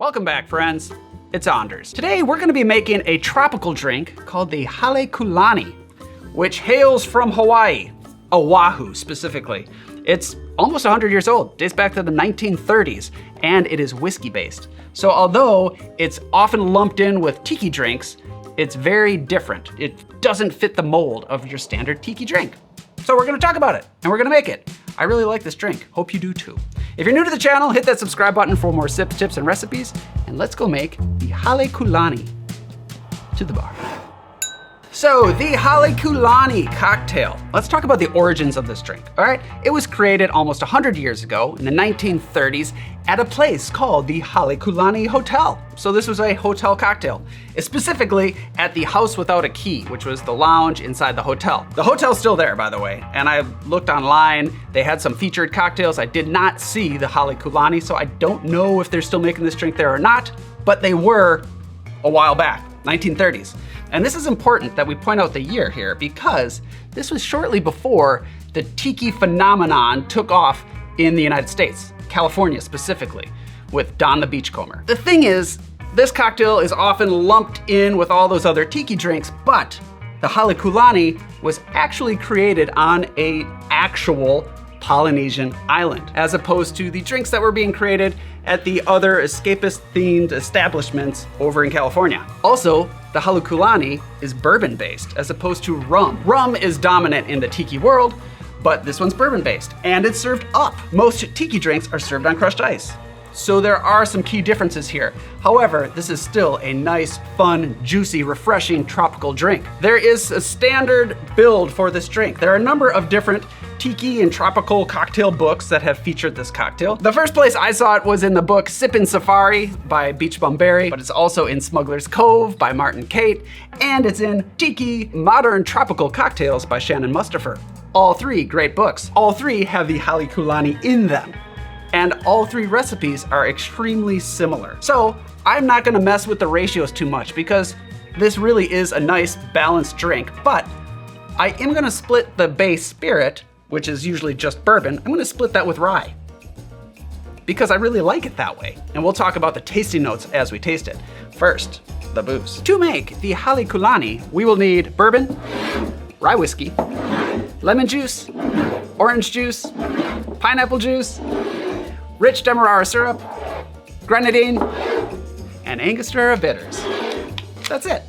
Welcome back, friends. It's Anders. Today we're gonna be making a tropical drink called the Halekulani, which hails from Hawaii, Oahu specifically. It's almost 100 years old, dates back to the 1930s, and it is whiskey based. So although it's often lumped in with tiki drinks, it's very different. It doesn't fit the mold of your standard tiki drink. So we're gonna talk about it, and we're gonna make it. I really like this drink, hope you do too. If you're new to the channel, hit that subscribe button for more sips, tips, and recipes, and let's go make the Halekulani to the bar. So the Halekulani cocktail. Let's talk about the origins of this drink, all right? It was created almost 100 years ago in the 1930s at a place called the Halekulani Hotel. So this was a hotel cocktail, specifically at the House Without a Key, which was the lounge inside the hotel. The hotel's still there, by the way, and I looked online. They had some featured cocktails. I did not see the Halekulani, so I don't know if they're still making this drink there or not, but they were a while back, 1930s. And this is important that we point out the year here because this was shortly before the tiki phenomenon took off in the United States, California specifically, with Don the Beachcomber. The thing is, this cocktail is often lumped in with all those other tiki drinks, but the Halekulani was actually created on an actual Polynesian island, as opposed to the drinks that were being created at the other escapist-themed establishments over in California. Also, the Halekulani is bourbon-based as opposed to rum. Rum is dominant in the tiki world, but this one's bourbon-based, and it's served up. Most tiki drinks are served on crushed ice. So there are some key differences here. However, this is still a nice, fun, juicy, refreshing tropical drink. There is a standard build for this drink. There are a number of different tiki and tropical cocktail books that have featured this cocktail. The first place I saw it was in the book Sippin' Safari by Beach Bum Berry, but it's also in Smuggler's Cove by Martin Kate, and it's in Tiki Modern Tropical Cocktails by Shannon Mustafer. All three great books. All three have the Halekulani in them. And all three recipes are extremely similar. So I'm not gonna mess with the ratios too much because this really is a nice balanced drink, but I am gonna split the base spirit, which is usually just bourbon. I'm gonna split that with rye because I really like it that way. And we'll talk about the tasting notes as we taste it. First, the booze. To make the Halekulani, we will need bourbon, rye whiskey, lemon juice, orange juice, pineapple juice, rich Demerara syrup, grenadine, and Angostura bitters. That's it.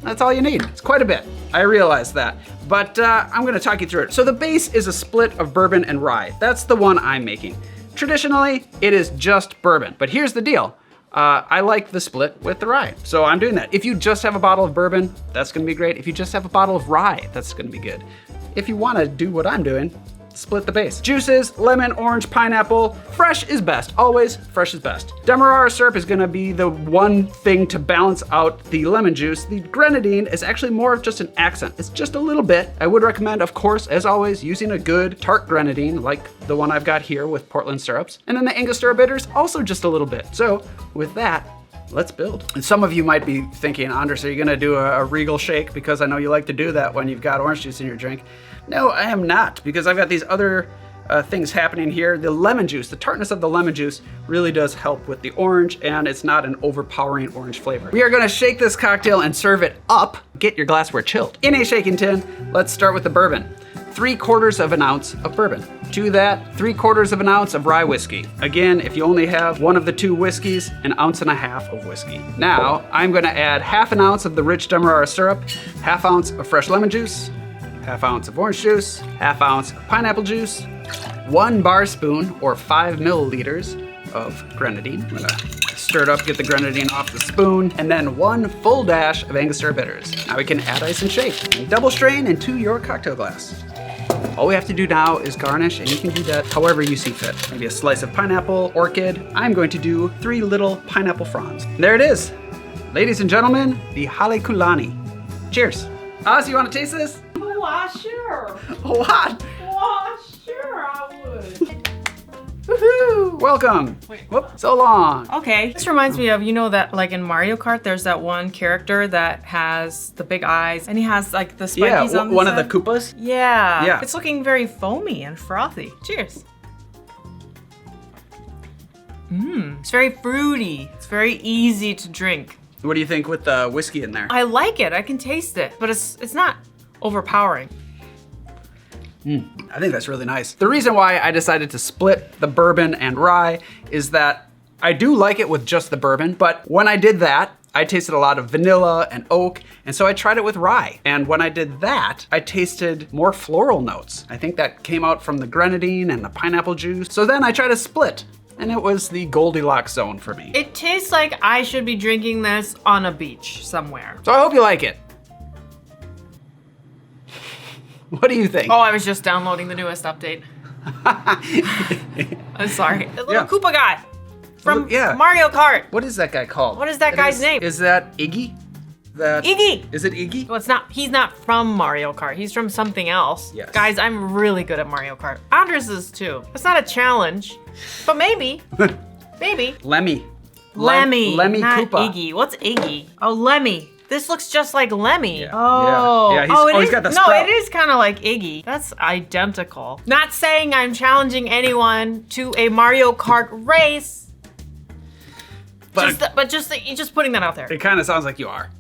That's all you need. It's quite a bit. I realize that, but I'm gonna talk you through it. So the base is a split of bourbon and rye. That's the one I'm making. Traditionally, it is just bourbon, but here's the deal. I like the split with the rye, so I'm doing that. If you just have a bottle of bourbon, that's gonna be great. If you just have a bottle of rye, that's gonna be good. If you wanna do what I'm doing, split the base. Juices, lemon, orange, pineapple. Fresh is best, always fresh is best. Demerara syrup is gonna be the one thing to balance out the lemon juice. The grenadine is actually more of just an accent. It's just a little bit. I would recommend, of course, as always, using a good tart grenadine like the one I've got here with Portland syrups. And then the Angostura bitters, also just a little bit. So with that, let's build. And some of you might be thinking, Anders, are you gonna do a regal shake? Because I know you like to do that when you've got orange juice in your drink. No, I am not, because I've got these other things happening here. The lemon juice, the tartness of the lemon juice really does help with the orange, and it's not an overpowering orange flavor. We are gonna shake this cocktail and serve it up. Get your glassware chilled. In a shaking tin, let's start with the bourbon. 3/4 of an ounce of bourbon. To that, 3/4 of an ounce of rye whiskey. Again, if you only have one of the two whiskeys, 1.5 ounces of whiskey. Now, I'm gonna add 1/2 ounce of the rich Demerara syrup, 1/2 ounce of fresh lemon juice, 1/2 ounce of orange juice, 1/2 ounce of pineapple juice, 1 bar spoon or 5 milliliters of grenadine. I'm gonna stir it up, get the grenadine off the spoon, and then 1 full dash of Angostura bitters. Now we can add ice and shake. And double strain into your cocktail glass. All we have to do now is garnish, and you can do that however you see fit. Maybe a slice of pineapple, orchid. I'm going to do 3 little pineapple fronds. And there it is. Ladies and gentlemen, the Halekulani. Cheers. Oz, you wanna taste this? Oh, sure. What? Oh, sure, I would. Woohoo! Welcome. Wait, Whoop, so long. Okay. This reminds me of, you know that like in Mario Kart, there's that one character that has the big eyes and he has like the spikies on the one side. of the Koopas. Yeah. It's looking very foamy and frothy. Cheers. It's very fruity. It's very easy to drink. What do you think with the whiskey in there? I like it. I can taste it, but it's not overpowering. I think that's really nice. The reason why I decided to split the bourbon and rye is that I do like it with just the bourbon, but when I did that, I tasted a lot of vanilla and oak, and so I tried it with rye. And when I did that, I tasted more floral notes. I think that came out from the grenadine and the pineapple juice. So then I tried a split, and it was the Goldilocks zone for me. It tastes like I should be drinking this on a beach somewhere. So I hope you like it. What do you think? Oh, I was just downloading the newest update. I'm sorry. The little Koopa guy from Mario Kart. What is that guy called? What is that guy's name? Is that Iggy? Iggy! Is it Iggy? Well, he's not from Mario Kart. He's from something else. Yes. Guys, I'm really good at Mario Kart. Andres is too. It's not a challenge, but maybe. Maybe. Lemmy. Lemmy. Lemmy not Koopa. Iggy. What's Iggy? Oh, Lemmy. This looks just like Lemmy. Yeah. Oh. Yeah, he's got the sprout. No, it is kind of like Iggy. That's identical. Not saying I'm challenging anyone to a Mario Kart race. But just putting that out there. It kind of sounds like you are.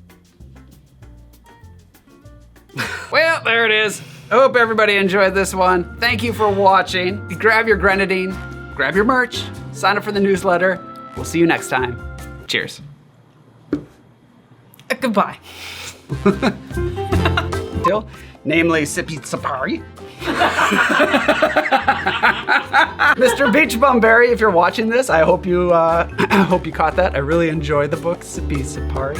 Well, there it is. I hope everybody enjoyed this one. Thank you for watching. Grab your grenadine, grab your merch, sign up for the newsletter. We'll see you next time. Cheers. Goodbye. Still, namely Sippy Sapari. Mr. Beach Bumberry, if you're watching this, I hope you caught that. I really enjoyed the book Sippy Sapari.